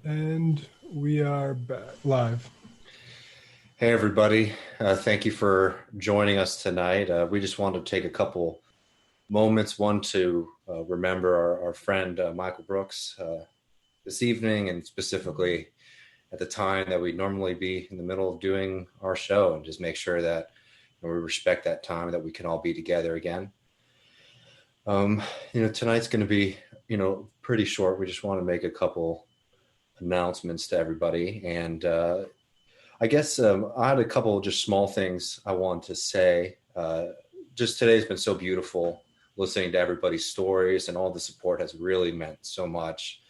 And we are back live. Hey, everybody. Thank you for joining us tonight. We just wanted to take a couple moments, one to remember our friend Michael Brooks this evening, and specifically at the time that we'd normally be in the middle of doing our show, and just make sure that we respect that time, that we can all be together again. Um, tonight's going to be, pretty short. We just want to make a couple announcements to everybody. And I guess I had a couple of just small things I wanted to say. Just today's been so beautiful, listening to everybody's stories, and all the support has really meant so much.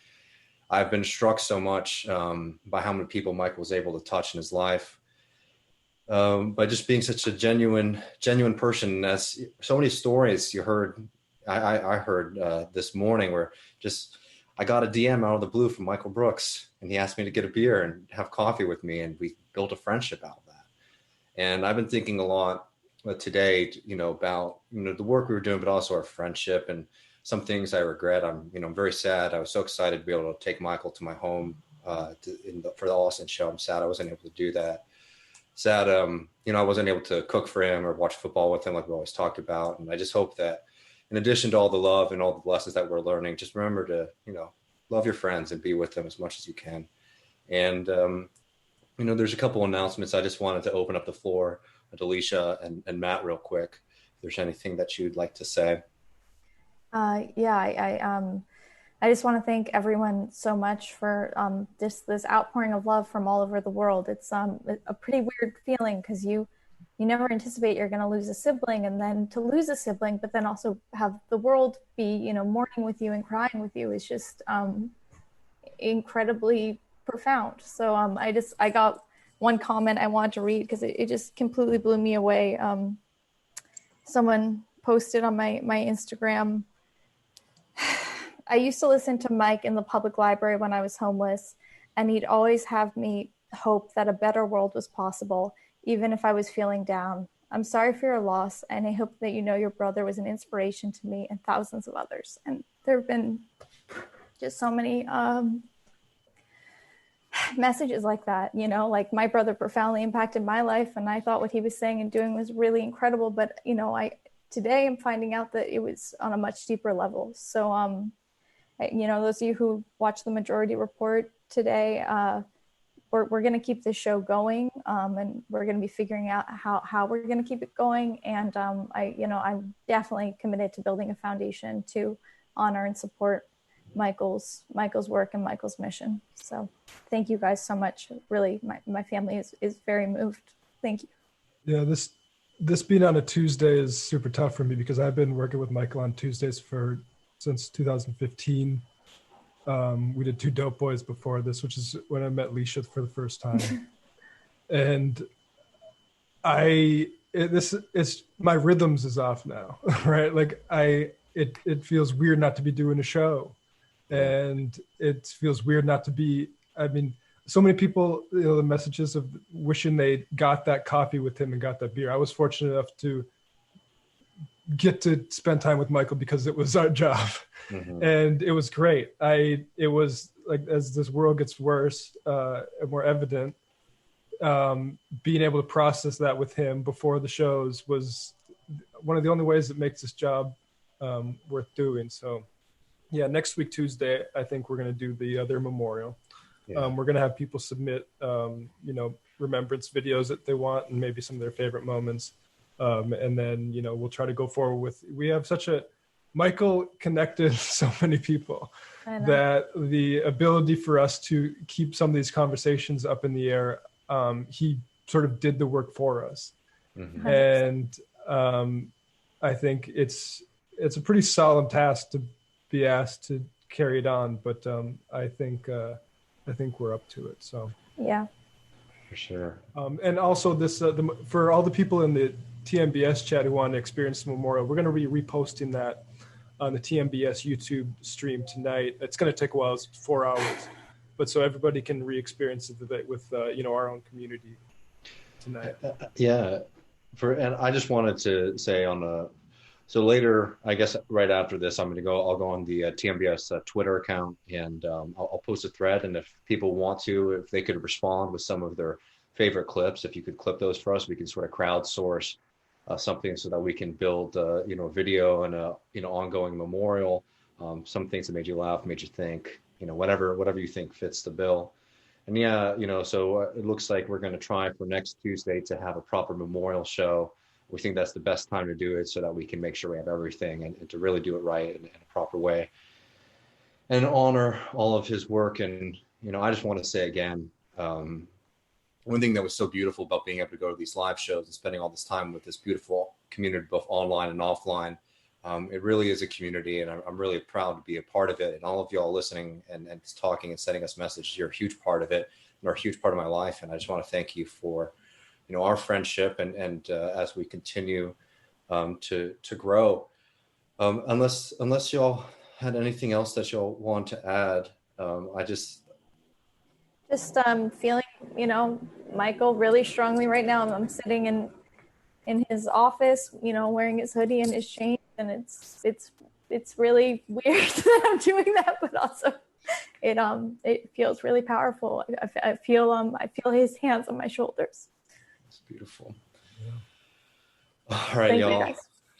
I've been struck so much by how many people Michael was able to touch in his life, by just being such a genuine person. As so many stories you heard, I heard this morning, where just I got a DM out of the blue from Michael Brooks, and he asked me to get a beer and have coffee with me, and we built a friendship out of that. And I've been thinking a lot today, about the work we were doing, but also our friendship, and some things I regret. I'm very sad. I was so excited to be able to take Michael to my home for the Austin show. I'm sad I wasn't able to do that. Sad, I wasn't able to cook for him or watch football with him like we always talked about. And I just hope that, in addition to all the love and all the lessons that we're learning, just remember to, love your friends and be with them as much as you can. And, there's a couple announcements. I just wanted to open up the floor to Alicia and Matt real quick. If there's anything that you'd like to say. I just want to thank everyone so much for just this outpouring of love from all over the world. It's a pretty weird feeling, because you never anticipate you're going to lose a sibling, and then to lose a sibling, but then also have the world be, mourning with you and crying with you is just incredibly profound. So I got one comment I wanted to read, because it just completely blew me away. Someone posted on my Instagram, I used to listen to Mike in the public library when I was homeless, and he'd always have me hope that a better world was possible, even if I was feeling down. I'm sorry for your loss, and I hope that your brother was an inspiration to me and thousands of others. And there have been just so many messages like that, like my brother profoundly impacted my life, and I thought what he was saying and doing was really incredible. But, today I'm finding out that it was on a much deeper level. So, those of you who watched the Majority Report today, we're going to keep this show going, and we're going to be figuring out how we're going to keep it going. And I'm definitely committed to building a foundation to honor and support Michael's work and Michael's mission. So thank you guys so much. Really, my family is very moved. Thank you. Yeah, this being on a Tuesday is super tough for me, because I've been working with Michael on Tuesdays since 2015. We did Two Dope Boys before this, which is when I met Leisha for the first time. And it's my rhythms is off now, right? Like it feels weird not to be doing a show, and it feels weird not to be. I mean, so many people, the messages of wishing they got that coffee with him and got that beer. I was fortunate enough to get to spend time with Michael because it was our job. Mm-hmm. And it was great. It was like, as this world gets worse and more evident, being able to process that with him before the shows was one of the only ways that makes this job worth doing. So yeah, next week, Tuesday, I think we're going to do the other memorial. Yeah. We're going to have people submit, remembrance videos that they want, and maybe some of their favorite moments. And then, we'll try to go forward we have Michael connected so many people that the ability for us to keep some of these conversations up in the air, he sort of did the work for us. Mm-hmm. And I think it's a pretty solemn task to be asked to carry it on, but I think we're up to it. So yeah, for sure. And also this for all the people in the TMBS chat who want to experience the memorial, we're going to be reposting that on the TMBS YouTube stream tonight. It's going to take a while; it's 4 hours, but so everybody can re-experience it with our own community tonight. Yeah, and I just wanted to say on So later, I guess right after this, I'll go on the TMBS Twitter account, and I'll post a thread. And if people want to, if they could respond with some of their favorite clips, if you could clip those for us, we can sort of crowdsource something so that we can build, a video and a, ongoing memorial. Some things that made you laugh, made you think, whatever you think fits the bill. And yeah, so it looks like we're going to try for next Tuesday to have a proper memorial show. We think that's the best time to do it so that we can make sure we have everything and to really do it right in a proper way and honor all of his work. And, I just want to say again, one thing that was so beautiful about being able to go to these live shows and spending all this time with this beautiful community, both online and offline, it really is a community, and I'm really proud to be a part of it. And all of y'all listening and talking and sending us messages, you're a huge part of it and are a huge part of my life. And I just want to thank you for, our friendship and as we continue to grow. Unless y'all had anything else that y'all want to add, I just feeling, Michael really strongly right now. I'm sitting in his office, wearing his hoodie and his chain, and it's really weird that I'm doing that, but also it feels really powerful. I feel his hands on my shoulders. It's beautiful. Yeah. All right, y'all.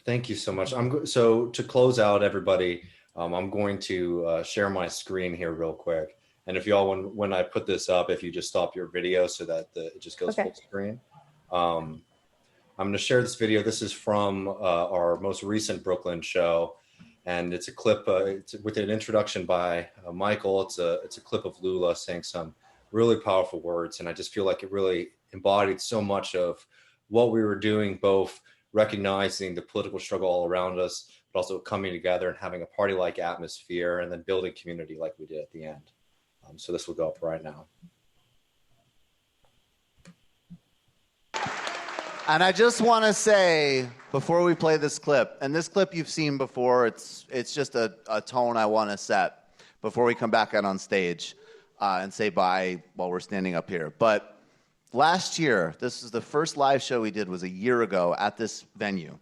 Thank you so much. So to close out, everybody, I'm going to share my screen here real quick. And if y'all, when I put this up, if you just stop your video so that it just goes full screen. I'm going to share this video. This is from our most recent Brooklyn show, and it's a clip. It's with an introduction by Michael. It's a clip of Lula saying some really powerful words, and I just feel like it really embodied so much of what we were doing, both recognizing the political struggle all around us, but also coming together and having a party-like atmosphere, and then building community like we did at the end. So this will go up right now. And I just want to say, before we play this clip, and this clip you've seen before, it's just a tone I want to set before we come back out on stage and say bye while we're standing up here. But last year, this is the first live show we did, was a year ago at this venue.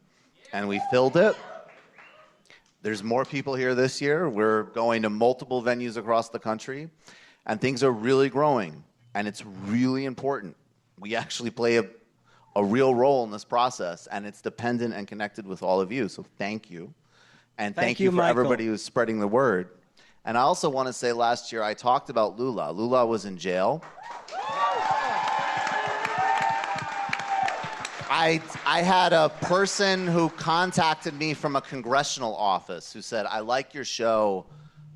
And we filled it. There's more people here this year. We're going to multiple venues across the country. And things are really growing. And it's really important. We actually play a real role in this process, and it's dependent and connected with all of you. So thank you. And thank you for Michael. Everybody who's spreading the word. And I also want to say last year I talked about Lula. Lula was in jail. I had a person who contacted me from a congressional office who said, I like your show.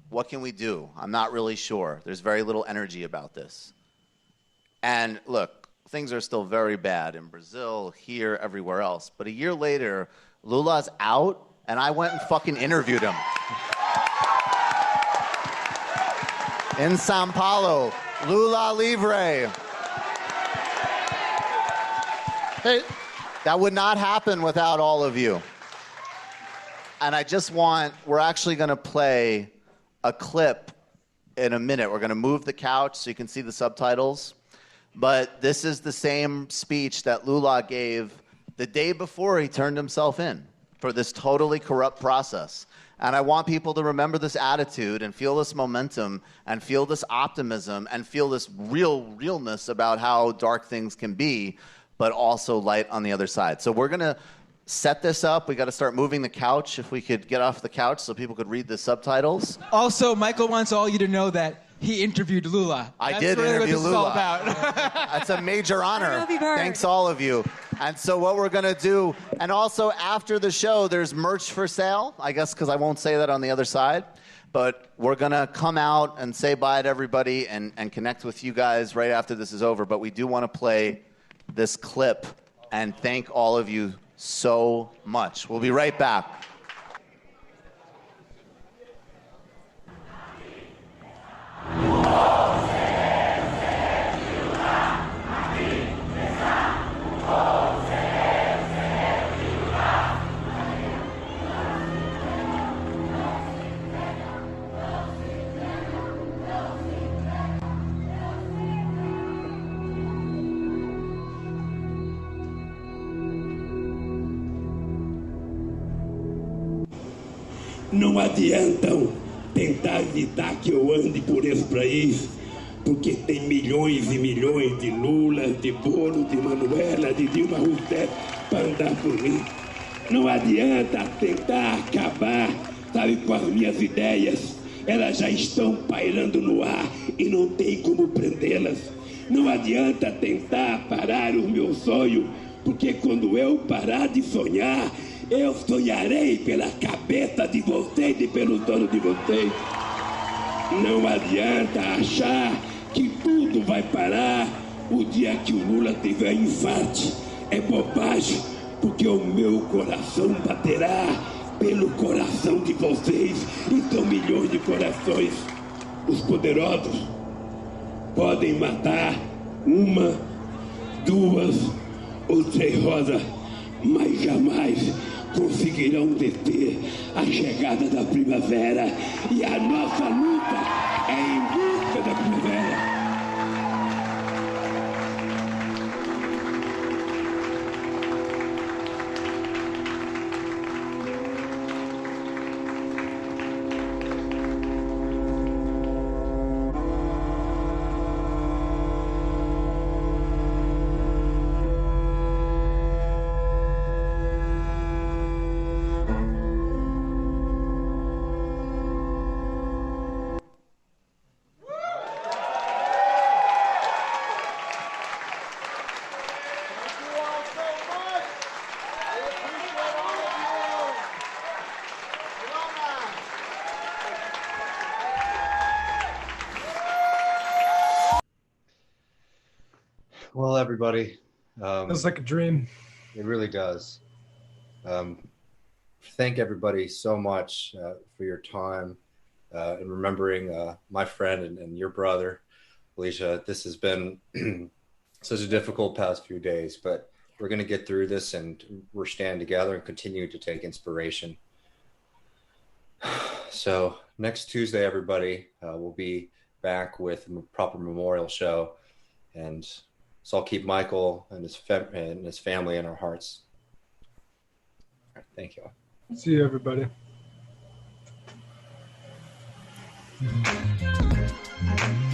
What can we do? I'm not really sure. There's very little energy about this. And look, things are still very bad in Brazil, here, everywhere else. But a year later, Lula's out, and I went and fucking interviewed him. In Sao Paulo, Lula Livre. Hey, that would not happen without all of you. And we're actually going to play a clip in a minute. We're going to move the couch so you can see the subtitles. But this is the same speech that Lula gave the day before he turned himself in for this totally corrupt process. And I want people to remember this attitude and feel this momentum and feel this optimism and feel this realness about how dark things can be, but also light on the other side. So we're going to set this up. We got to start moving the couch. If we could get off the couch so people could read the subtitles. Also, Michael wants all you to know that he interviewed Lula. I did interview Lula. That's really what this is all about. That's a major honor. Thanks all of you. And so what we're going to do, and also after the show, there's merch for sale, I guess, because I won't say that on the other side. But we're going to come out and say bye to everybody and connect with you guys right after this is over. But we do want to play this clip and thank all of you so much. We'll be right back. Não adiantam tentar evitar que eu ande por esse país, porque tem milhões e milhões de Lula, de Bolo, de Manuela, de Dilma Rousseff para andar por mim. Não adianta tentar acabar, sabe, com as minhas ideias. Elas já estão pairando no ar e não tem como prendê-las. Não adianta tentar parar o meu sonho, porque quando eu parar de sonhar, eu sonharei pela cabeça de vocês e pelo dono de vocês. Não adianta achar que tudo vai parar o dia que o Lula tiver infarte. É bobagem, porque o meu coração baterá pelo coração de vocês. E são milhões de corações. Os poderosos podem matar uma, duas ou três rosas, mas jamais conseguirão deter a chegada da primavera. E a nossa luta é em busca da primavera. Well, everybody, Feels like a dream. it really does. Thank everybody so much for your time and remembering my friend and your brother, Alicia. This has been such a difficult past few days, but we're going to get through this, and we're standing together and continue to take inspiration. So next Tuesday, everybody, we'll be back with a proper memorial show, and so I'll keep Michael and his family in our hearts. All right, thank you. See you, everybody. Thank you.